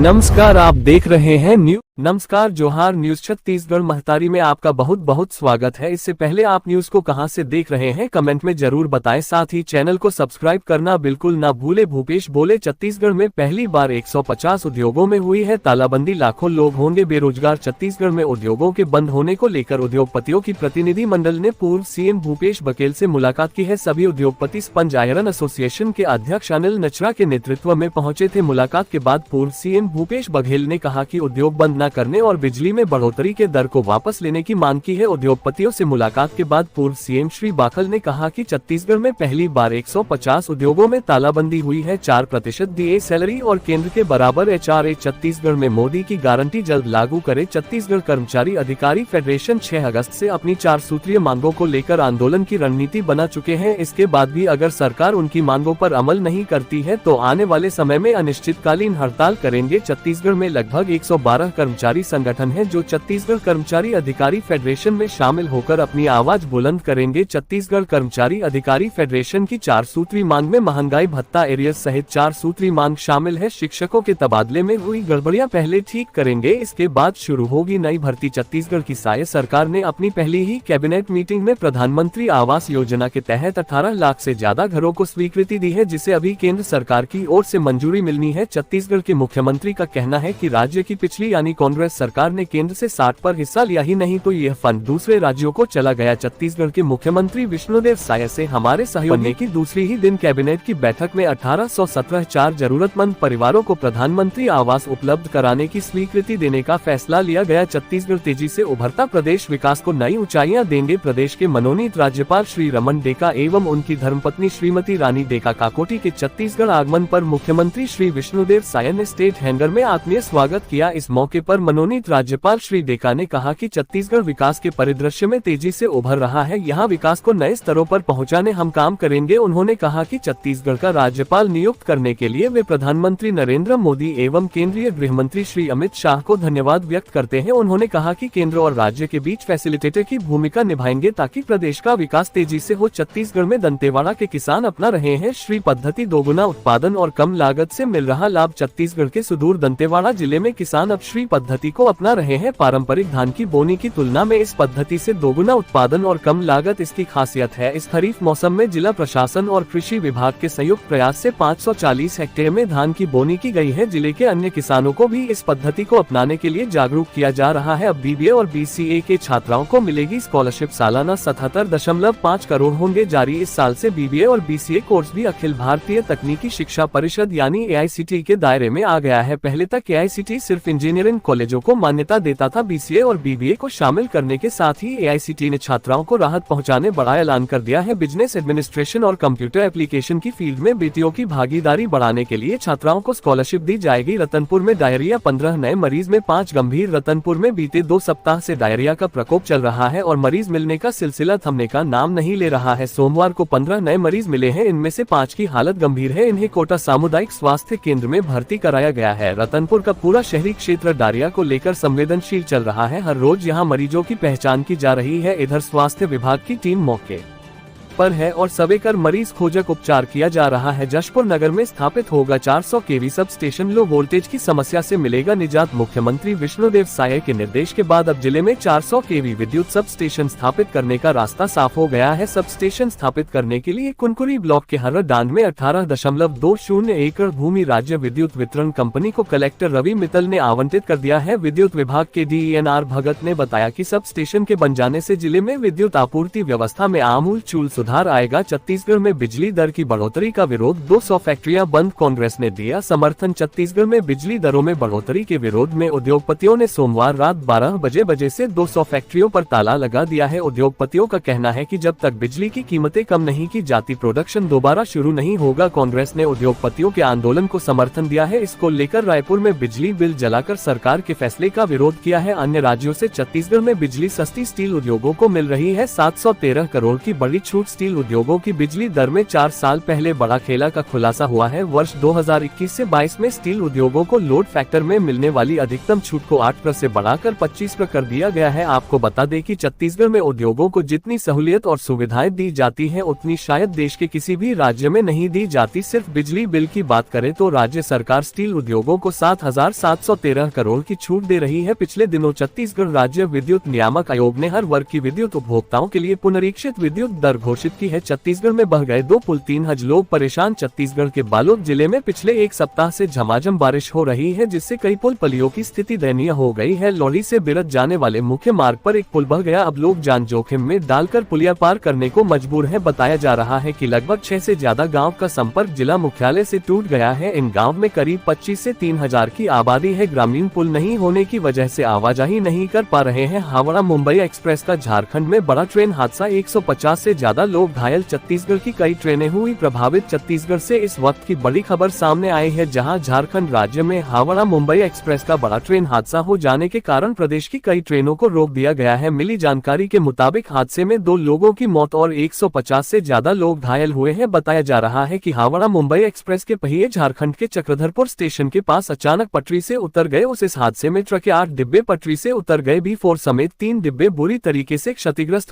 नमस्कार, आप देख रहे हैं नमस्कार जोहार न्यूज छत्तीसगढ़ महतारी में आपका बहुत बहुत स्वागत है। इससे पहले आप न्यूज को कहां से देख रहे हैं कमेंट में जरूर बताएं, साथ ही चैनल को सब्सक्राइब करना बिल्कुल ना भूले। भूपेश बोले छत्तीसगढ़ में पहली बार 150 उद्योगों में हुई है तालाबंदी, लाखों लोग होंगे बेरोजगार। छत्तीसगढ़ में उद्योगों के बंद होने को लेकर उद्योगपतियों की प्रतिनिधि मंडल ने पूर्व सीएम भूपेश बघेल से मुलाकात की है। सभी उद्योगपति स्पंज आयरन एसोसिएशन के अध्यक्ष अनिल नचरा के नेतृत्व में पहुंचे थे। मुलाकात के बाद पूर्व सीएम भूपेश बघेल ने कहा कि उद्योग बंद न करने और बिजली में बढ़ोतरी के दर को वापस लेने की मांग की है। उद्योगपतियों से मुलाकात के बाद पूर्व सीएम श्री बाखल ने कहा कि छत्तीसगढ़ में पहली बार 150 उद्योगों में तालाबंदी हुई है। 4% डीए सैलरी और केंद्र के बराबर एचआरए छत्तीसगढ़ में मोदी की गारंटी जल्द लागू करे। छत्तीसगढ़ कर्मचारी अधिकारी फेडरेशन 6 अगस्त से अपनी 4 सूत्रीय मांगों को लेकर आंदोलन की रणनीति बना चुके हैं। इसके बाद भी अगर सरकार उनकी मांगों पर अमल नहीं करती है तो आने वाले समय में अनिश्चितकालीन हड़ताल करेंगे। छत्तीसगढ़ में लगभग 112 कर्मचारी संगठन है जो छत्तीसगढ़ कर्मचारी अधिकारी फेडरेशन में शामिल होकर अपनी आवाज बुलंद करेंगे। छत्तीसगढ़ कर्मचारी अधिकारी फेडरेशन की 4 सूत्री मांग में महंगाई भत्ता एरियर्स सहित 4 सूत्री मांग शामिल है। शिक्षकों के तबादले में हुई गड़बड़ियां पहले ठीक करेंगे, इसके बाद शुरू होगी नई भर्ती। छत्तीसगढ़ की साय सरकार ने अपनी पहली ही कैबिनेट मीटिंग में प्रधानमंत्री आवास योजना के तहत 18 लाख से ज्यादा घरों को स्वीकृति दी है, जिसे अभी केंद्र सरकार की ओर से मंजूरी मिलनी है। छत्तीसगढ़ के मुख्यमंत्री का कहना है कि राज्य की पिछली यानी कांग्रेस सरकार ने केंद्र से 60 पर हिस्सा लिया ही नहीं तो यह फंड दूसरे राज्यों को चला गया। छत्तीसगढ़ के मुख्यमंत्री विष्णुदेव साय से हमारे सहयोगी की दूसरी ही दिन कैबिनेट की बैठक में 1817 4 जरूरतमंद परिवारों को प्रधानमंत्री आवास उपलब्ध कराने की स्वीकृति देने का फैसला लिया गया। छत्तीसगढ़ तेजी से उभरता प्रदेश विकास को नई ऊंचाइयां देंगे। प्रदेश के मनोनीत राज्यपाल श्री रमन डेका एवं उनकी धर्मपत्नी श्रीमती रानी डेका काकोटी के छत्तीसगढ़ आगमन पर मुख्यमंत्री श्री विष्णुदेव साय ने स्टेट हैंगर में आत्मीय स्वागत किया। इस मौके पर मनोनीत राज्यपाल श्री डेका ने कहा कि छत्तीसगढ़ विकास के परिदृश्य में तेजी से उभर रहा है, यहाँ विकास को नए स्तरों पर पहुँचाने हम काम करेंगे। उन्होंने कहा कि छत्तीसगढ़ का राज्यपाल नियुक्त करने के लिए वे प्रधानमंत्री नरेंद्र मोदी एवं केंद्रीय गृह मंत्री श्री अमित शाह को धन्यवाद व्यक्त करते हैं। उन्होंने कहा कि केंद्र और राज्य के बीच फैसिलिटेटर की भूमिका निभाएंगे ताकि प्रदेश का विकास तेजी से हो। छत्तीसगढ़ में दंतेवाड़ा के किसान अपना रहे हैं श्री पद्धति, दोगुना उत्पादन और कम लागत से मिल रहा लाभ। छत्तीसगढ़ के सुदूर दंतेवाड़ा जिले में किसान अब श्री पद्धति को अपना रहे हैं। पारंपरिक धान की बोनी की तुलना में इस पद्धति से दोगुना उत्पादन और कम लागत इसकी खासियत है। इस खरीफ मौसम में जिला प्रशासन और कृषि विभाग के संयुक्त प्रयास से 540 हेक्टेयर में धान की बोनी की गई है। जिले के अन्य किसानों को भी इस पद्धति को अपनाने के लिए जागरूक किया जा रहा है। अब बीबीए और बीसीए के छात्राओं को मिलेगी स्कॉलरशिप। सालाना 77.5 करोड़ होंगे जारी। इस साल से बीबीए और बीसीए कोर्स भी अखिल भारतीय तकनीकी शिक्षा परिषद यानी एआईसीटी के दायरे में आ गया है। पहले तक एआईसीटी सिर्फ इंजीनियरिंग कॉलेजों को मान्यता देता था। बीसीए और बीबीए को शामिल करने के साथ ही एआईसीटी ने छात्राओं को राहत पहुंचाने बड़ा ऐलान कर दिया है। बिजनेस एडमिनिस्ट्रेशन और कंप्यूटर एप्लीकेशन की फील्ड में बेटियों की भागीदारी बढ़ाने के लिए छात्राओं को स्कॉलरशिप दी जाएगी। रतनपुर में डायरिया 15 नए मरीज में 5 गंभीर। रतनपुर में बीते 2 सप्ताह से डायरिया का प्रकोप चल रहा है और मरीज मिलने का सिलसिला थमने का नाम नहीं ले रहा है। सोमवार को 15 नए मरीज मिले हैं, इनमें से 5 की हालत गंभीर है। इन्हें कोटा सामुदायिक स्वास्थ्य केंद्र में भर्ती कराया गया है। रतनपुर का पूरा शहरी क्षेत्र डायरिया को लेकर संवेदनशील चल रहा है। हर रोज यहां मरीजों की पहचान की जा रही है। इधर स्वास्थ्य विभाग की टीम मौके पर है और सर्वे कर मरीज खोजक उपचार किया जा रहा है। जशपुर नगर में स्थापित होगा 400 केवी सब स्टेशन, लो वोल्टेज की समस्या से मिलेगा निजात। मुख्यमंत्री विष्णुदेव साय के निर्देश के बाद अब जिले में 400 केवी विद्युत सब स्टेशन स्थापित करने का रास्ता साफ हो गया है। सब स्टेशन स्थापित करने के लिए कुनकुरी ब्लॉक के हर्रडांड में 18.20 एकड़ भूमि राज्य विद्युत वितरण कंपनी को कलेक्टर रवि मित्तल ने आवंटित कर दिया है। विद्युत विभाग के डीएनआर भगत ने बताया कि सब स्टेशन के बन जाने से जिले में विद्युत आपूर्ति व्यवस्था में आमूल सुधार आएगा। छत्तीसगढ़ में बिजली दर की बढ़ोतरी का विरोध, 200 फैक्ट्रियां बंद, कांग्रेस ने दिया समर्थन। छत्तीसगढ़ में बिजली दरों में बढ़ोतरी के विरोध में उद्योगपतियों ने सोमवार रात 12 बजे से 200 फैक्ट्रियों पर ताला लगा दिया है। उद्योगपतियों का कहना है कि जब तक बिजली की कीमतें कम नहीं की जाती प्रोडक्शन दोबारा शुरू नहीं होगा। कांग्रेस ने उद्योगपतियों के आंदोलन को समर्थन दिया है। इसको लेकर रायपुर में बिजली बिल जलाकर सरकार के फैसले का विरोध किया है। अन्य राज्यों से छत्तीसगढ़ में बिजली सस्ती, स्टील उद्योगों को मिल रही है 713 करोड़ की बड़ी छूट। स्टील उद्योगों की बिजली दर में 4 साल पहले बड़ा खेला का खुलासा हुआ है। वर्ष 2021 से 22 में स्टील उद्योगों को लोड फैक्टर में मिलने वाली अधिकतम छूट को 8% से बढ़ाकर 25% कर दिया गया है। आपको बता दें कि छत्तीसगढ़ में उद्योगों को जितनी सहूलियत और सुविधाएं दी जाती है उतनी शायद देश के किसी भी राज्य में नहीं दी जाती। सिर्फ बिजली बिल की बात करें तो राज्य सरकार स्टील उद्योगों को 7,713 करोड़ की छूट दे रही है। पिछले दिनों छत्तीसगढ़ राज्य विद्युत नियामक आयोग ने हर वर्ग की विद्युत उपभोक्ताओं के लिए पुनरीक्षित विद्युत दर घोषित की है। छत्तीसगढ़ में बह गए 2 पुल 3 हज लोग परेशान। छत्तीसगढ़ के बालोद जिले में पिछले एक सप्ताह से झमाझम बारिश हो रही है, जिससे कई पुल पलियों की स्थिति दयनीय हो गई है। लौड़ी से बिरत जाने वाले मुख्य मार्ग पर एक पुल बह गया। अब लोग जान जोखिम में डालकर पुलिया पार करने को मजबूर है। बताया जा रहा है कि लगभग 6 से ज्यादा गाँव का संपर्क जिला मुख्यालय से टूट गया है। इन गाँव में करीब 25 से 3,000 की आबादी है। ग्रामीण पुल नहीं होने की वजह से आवाजाही नहीं कर पा रहे हैं। हावड़ा मुंबई एक्सप्रेस का झारखंड में बड़ा ट्रेन हादसा, 150 से ज्यादा लोग घायल। छत्तीसगढ़ की कई ट्रेनें हुई प्रभावित। छत्तीसगढ़ से इस वक्त की बड़ी खबर सामने आई है, जहां झारखंड राज्य में हावड़ा मुंबई एक्सप्रेस का बड़ा ट्रेन हादसा हो जाने के कारण प्रदेश की कई ट्रेनों को रोक दिया गया है। मिली जानकारी के मुताबिक हादसे में 2 लोगों की मौत और 150 से ज्यादा लोग घायल हुए हैं। बताया जा रहा है कि हावड़ा मुंबई एक्सप्रेस के पहिए झारखंड के चक्रधरपुर स्टेशन के पास अचानक पटरी से उतर गए। उस हादसे में ट्रक के 8 डिब्बे पटरी से उतर गए। B4 समेत 3 डिब्बे बुरी तरीके से क्षतिग्रस्त